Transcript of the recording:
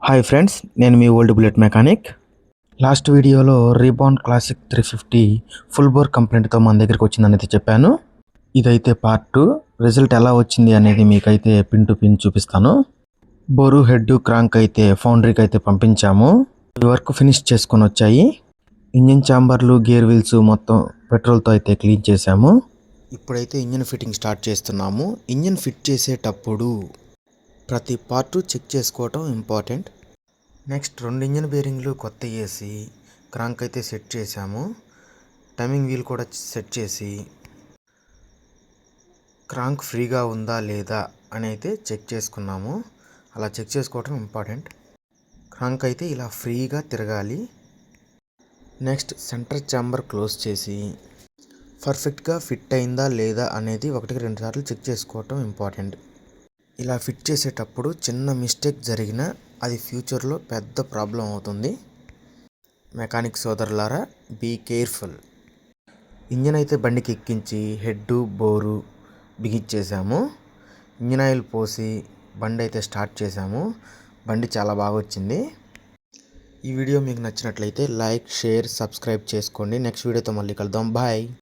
Hi friends, నేను మీ old bullet mechanic. Last వీడియోలో రీబాండ్ classic 350 full bore కంప్లైంట్తో మన దగ్గరికి వచ్చిందనేది చెప్పాను. ఇదైతే పార్ట్ 2. రిజల్ట్ ఎలా వచ్చింది అనేది మీకైతే పిన్ టు పిన్ చూపిస్తాను. బోరు హెడ్ క్రాంక్ అయితే ఫౌండరీకి అయితే పంపించాము. ఈ వర్క్ ఫినిష్ చేసుకొని వచ్చాయి. ఇంజిన్ ఛాంబర్లు, గేర్ వీల్స్ మొత్తం పెట్రోల్తో అయితే క్లీన్ చేసాము. ఇప్పుడైతే ఇంజిన్ ఫిట్టింగ్ స్టార్ట్ చేస్తున్నాము. ఇంజిన్ ఫిట్ చేసేటప్పుడు ప్రతి పార్టు చెక్ చేసుకోవటం ఇంపార్టెంట్. నెక్స్ట్ 2 ఇంజిన్ బేరింగ్లు కొత్త వేసి క్రాంక్ అయితే సెట్ చేసాము. టైమింగ్ వీల్ కూడా సెట్ చేసి క్రాంక్ ఫ్రీగా ఉందా లేదా అని అయితే చెక్ చేసుకున్నాము. అలా చెక్ చేసుకోవటం ఇంపార్టెంట్. క్రాంక్ అయితే ఇలా ఫ్రీగా తిరగాలి. నెక్స్ట్ సెంటర్ ఛాంబర్ క్లోజ్ చేసి పర్ఫెక్ట్గా ఫిట్ అయిందా లేదా అనేది 1-2 సార్లు చెక్ చేసుకోవటం ఇంపార్టెంట్. ఇలా ఫిట్ చేసేటప్పుడు చిన్న మిస్టేక్ జరిగినా అది ఫ్యూచర్లో పెద్ద ప్రాబ్లం అవుతుంది. మెకానిక్ సోదరులారా, బీ కేర్ఫుల్. ఇంజిన్ అయితే బండికి ఎక్కించి హెడ్, బోరు బిగించేసాము. ఇంజిన్ ఆయిల్ పోసి బండి అయితే స్టార్ట్ చేసాము. బండి చాలా బాగా వచ్చింది. ఈ వీడియో మీకు నచ్చినట్లయితే లైక్, షేర్, సబ్స్క్రైబ్ చేసుకోండి. నెక్స్ట్ వీడియోతో మళ్ళీ కలుద్దాం. బాయ్.